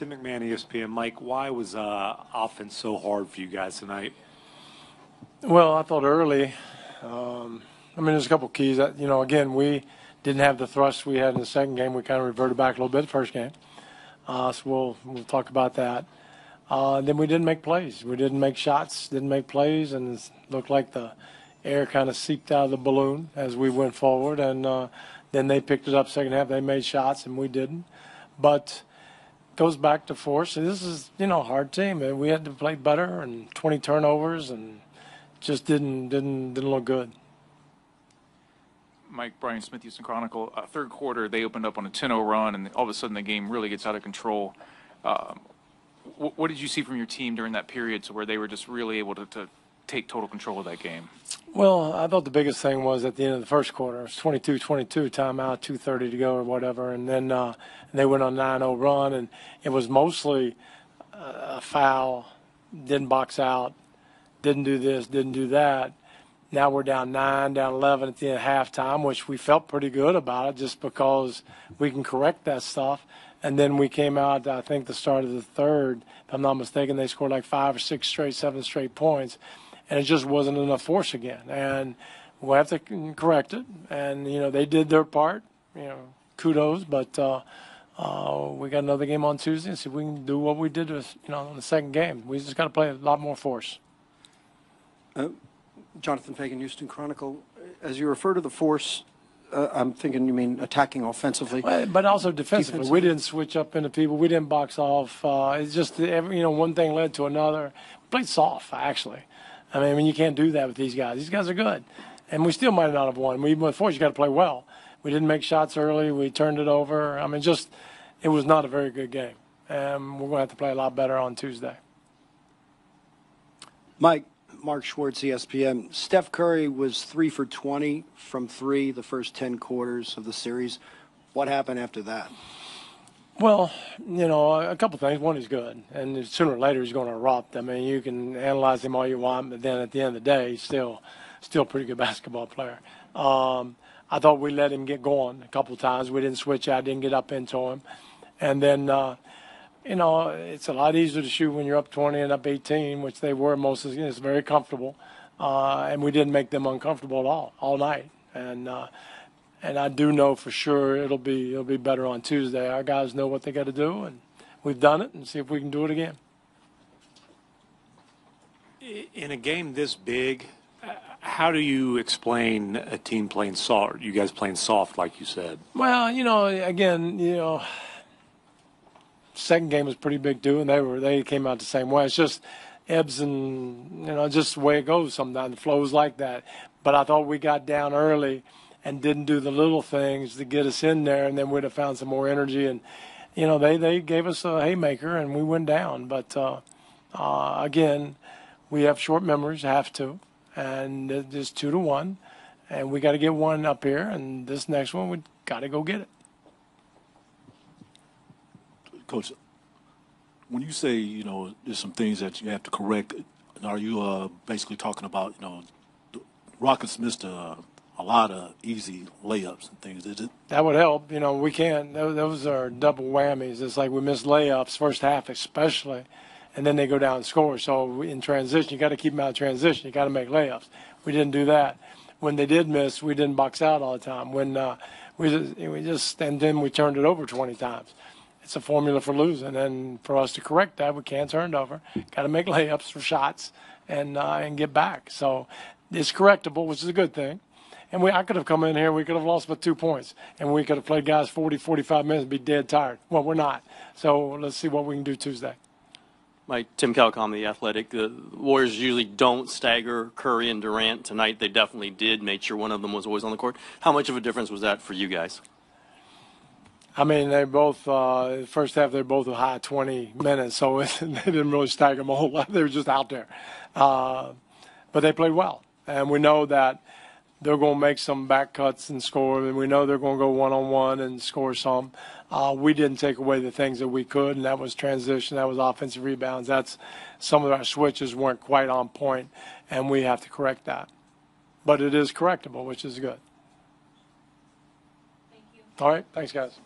Tim McMahon, ESPN. Mike, why was offense so hard for you guys tonight? Well, I thought early, there's a couple keys. Again, we didn't have the thrust we had in the second game. We kind of reverted back a little bit the first game. So we'll talk about that. Then we didn't make plays. We didn't make shots, didn't make plays, and it looked like the air kind of seeped out of the balloon as we went forward. And then they picked it up second half. They made shots, and we didn't. But it goes back to force. And this is, a hard team. And we had to play better, and 20 turnovers, and just didn't look good. Mike, Brian Smith, Houston Chronicle. Third quarter, they opened up on a 10-0 run, and all of a sudden the game really gets out of control. What did you see from your team during that period to where they were just really able to take total control of that game? Well, I thought the biggest thing was at the end of the first quarter. It was 22-22, timeout, 2:30 to go or whatever. And then they went on a 9-0 run, and it was mostly a foul, didn't box out, didn't do this, didn't do that. Now we're down 9, down 11 at the end of halftime, which we felt pretty good about it just because we can correct that stuff. And then we came out, I think, the start of the third. If I'm not mistaken, they scored like 5 or 6 straight, 7 straight points. And it just wasn't enough force again. And we'll have to correct it. And, they did their part. Kudos. But we got another game on Tuesday and see if we can do what we did, in the second game. We just got to play a lot more force. Jonathan Fagan, Houston Chronicle. As you refer to the force, I'm thinking you mean attacking offensively. But also defensively. We didn't switch up into people. We didn't box off. It's just, one thing led to another. We played soft, actually. You can't do that with these guys. These guys are good. And we still might not have won. Even with force, you got to play well. We didn't make shots early. We turned it over. It was not a very good game. And we're going to have to play a lot better on Tuesday. Mike. Mark Schwartz, ESPN. Steph Curry was 3 for 20 from 3 the first 10 quarters of the series. What happened after that? Well, a couple things. One, he's good. And sooner or later he's going to erupt. You can analyze him all you want, but then at the end of the day, he's still a pretty good basketball player. I thought we let him get going a couple times. We didn't switch out, didn't get up into him. And then it's a lot easier to shoot when you're up 20 and up 18, which they were most of the game. It's very comfortable. And we didn't make them uncomfortable at all night. And I do know for sure it'll be better on Tuesday. Our guys know what they got to do, and we've done it, and see if we can do it again. In a game this big, how do you explain a team playing soft? You guys playing soft, like you said. Well, again, second game was pretty big too, and they came out the same way. It's just ebbs and just the way it goes sometimes. It flows like that. But I thought we got down early and didn't do the little things to get us in there, and then we'd have found some more energy. And they gave us a haymaker, and we went down. But again, we have short memories, have to, and it's 2-1, and we got to get one up here, and this next one we got to go get it. Coach, when you say, there's some things that you have to correct, are you basically talking about, the Rockets missed a lot of easy layups and things, is it? That would help. We can't. Those are double whammies. It's like we missed layups, first half especially, and then they go down and score. So in transition, you got to keep them out of transition. You got to make layups. We didn't do that. When they did miss, we didn't box out all the time. When and then we turned it over 20 times. It's a formula for losing, and for us to correct that, we can't turn it over. Got to make layups for shots and get back. So it's correctable, which is a good thing. And I could have come in here, we could have lost by 2 points, and we could have played guys 40, 45 minutes and be dead tired. Well, we're not. So let's see what we can do Tuesday. Mike, Tim Calcom, The Athletic. The Warriors usually don't stagger Curry and Durant. Tonight they definitely did, made sure one of them was always on the court. How much of a difference was that for you guys? They both, first half, they both were high 20 minutes, so they didn't really stagger them a whole lot. They were just out there. But they played well. And we know that they're going to make some back cuts and score, and we know they're going to go one-on-one and score some. We didn't take away the things that we could, and that was transition, that was offensive rebounds. That's some of our switches weren't quite on point, and we have to correct that. But it is correctable, which is good. Thank you. All right, thanks, guys.